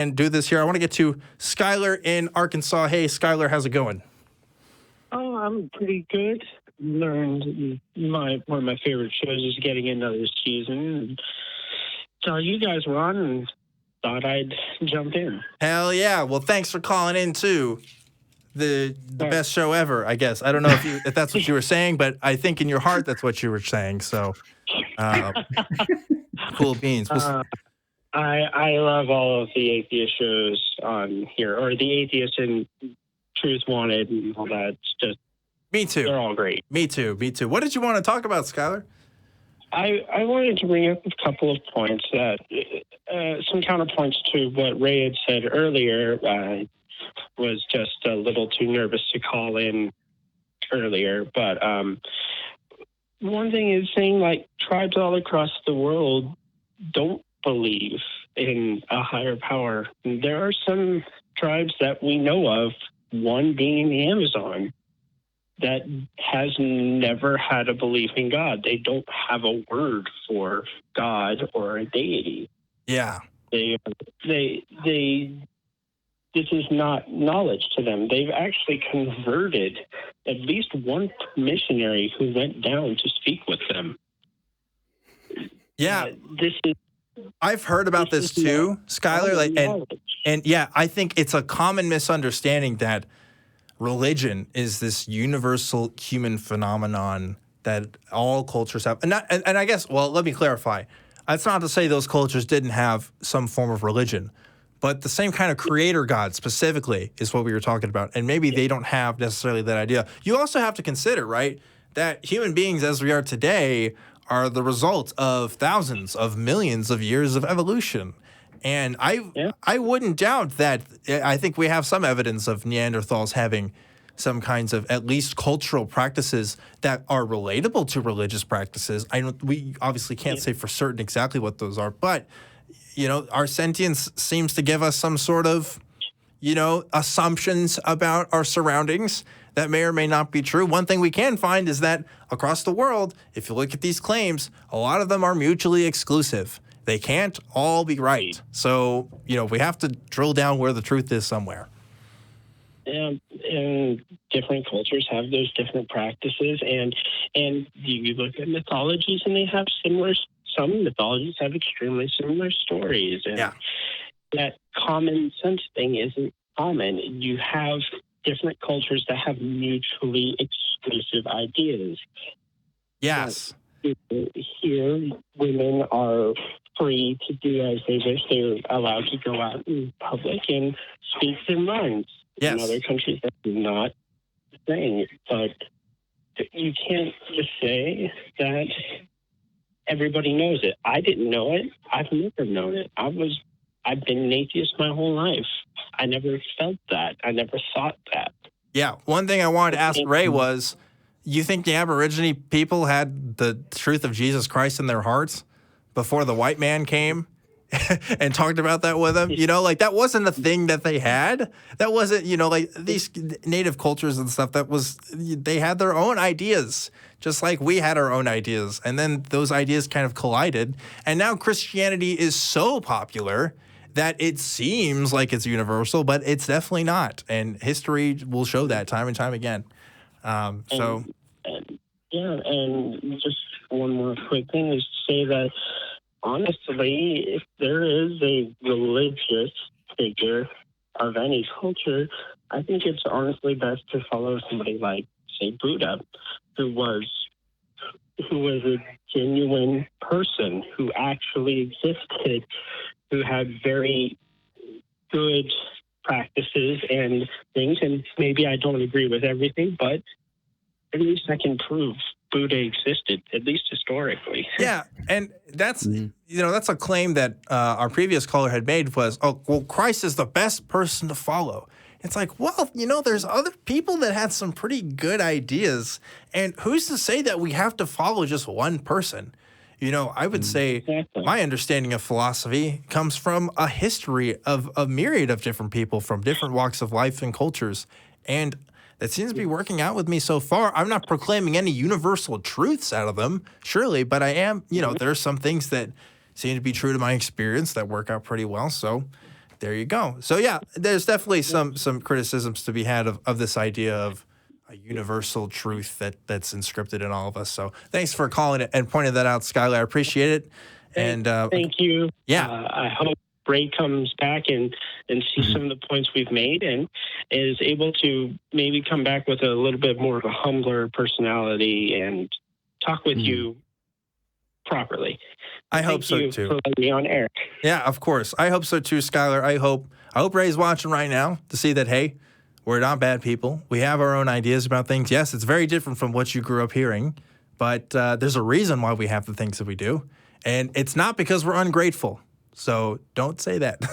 and do this here. I want to get to Skyler in Arkansas. Hey, Skyler, how's it going? Oh, I'm pretty good. Learned one of my favorite shows is getting into this season. So you guys were on and thought I'd jump in. Hell yeah. Well, thanks for calling in, too. The best show ever, I guess. I don't know if that's what you were saying, but I think in your heart that's what you were saying. So, cool beans. I love all of the atheist shows on here, or the Atheist and Truth Wanted and all that. It's just me too. They're all great. Me too. What did you want to talk about, Skyler? I wanted to bring up a couple of points that some counterpoints to what Ray had said earlier. Was just a little too nervous to call in earlier, but one thing is saying like tribes all across the world don't believe in a higher power. There are some tribes that we know of, one being in the Amazon, that has never had a belief in God. They don't have a word for God or a deity. Yeah. This is not knowledge to them. They've actually converted at least one missionary who went down to speak with them. Yeah. I've heard about this too, Skyler. And yeah, I think it's a common misunderstanding that religion is this universal human phenomenon that all cultures have. And I guess, well, let me clarify. That's not to say those cultures didn't have some form of religion. But the same kind of creator God specifically is what we were talking about. And maybe they don't have necessarily that idea. You also have to consider, right, that human beings as we are today are the result of thousands of millions of years of evolution. And I wouldn't doubt that. I think we have some evidence of Neanderthals having some kinds of at least cultural practices that are relatable to religious practices. We obviously can't say for certain exactly what those are, but our sentience seems to give us some sort of, assumptions about our surroundings that may or may not be true. One thing we can find is that across the world, if you look at these claims, a lot of them are mutually exclusive. They can't all be right. So, we have to drill down where the truth is somewhere. And different cultures have those different practices. And you look at mythologies and they have similar. Some mythologies have extremely similar stories. And that common sense thing isn't common. You have different cultures that have mutually exclusive ideas. Yes. Here, women are free to do as they wish. They're allowed to go out in public and speak their minds. Yes. In other countries, that's not the thing. But you can't just say that everybody knows it. I didn't know it. I've never known it. I've been an atheist my whole life. I never felt that. I never thought that. Yeah. One thing I wanted to ask Ray was, you think the Aborigine people had the truth of Jesus Christ in their hearts before the white man came and talked about that with them? That wasn't a thing that they had. That wasn't, these native cultures and stuff, they had their own ideas, just like we had our own ideas. And then those ideas kind of collided. And now Christianity is so popular that it seems like it's universal, but it's definitely not. And history will show that time and time again. And just one more quick thing is to say that, honestly, if there is a religious figure of any culture, I think it's honestly best to follow somebody like, say, Buddha, who was a genuine person who actually existed, who had very good practices and things. And maybe I don't agree with everything, but at least I can prove Buddha existed, at least historically. Yeah, and that's that's a claim that our previous caller had made was, Christ is the best person to follow. It's like, well, there's other people that had some pretty good ideas, and who's to say that we have to follow just one person? I would say my understanding of philosophy comes from a history of a myriad of different people from different walks of life and cultures, and that seems to be working out with me so far. I'm not proclaiming any universal truths out of them, surely, but I am, there are some things that seem to be true to my experience that work out pretty well. So There you go. So yeah, there's definitely some criticisms to be had of this idea of a universal truth that's inscripted in all of us. So thanks for calling it and pointing that out, Skyler. I appreciate it. And thank you. Yeah. I hope Ray comes back and sees some of the points we've made and is able to maybe come back with a little bit more of a humbler personality and talk with you properly. I hope so too. For letting me on air. Yeah, of course. I hope so too, Skyler. I hope Ray's watching right now to see that, hey, we're not bad people. We have our own ideas about things. Yes, it's very different from what you grew up hearing, but there's a reason why we have the things that we do. And it's not because we're ungrateful. So don't say that.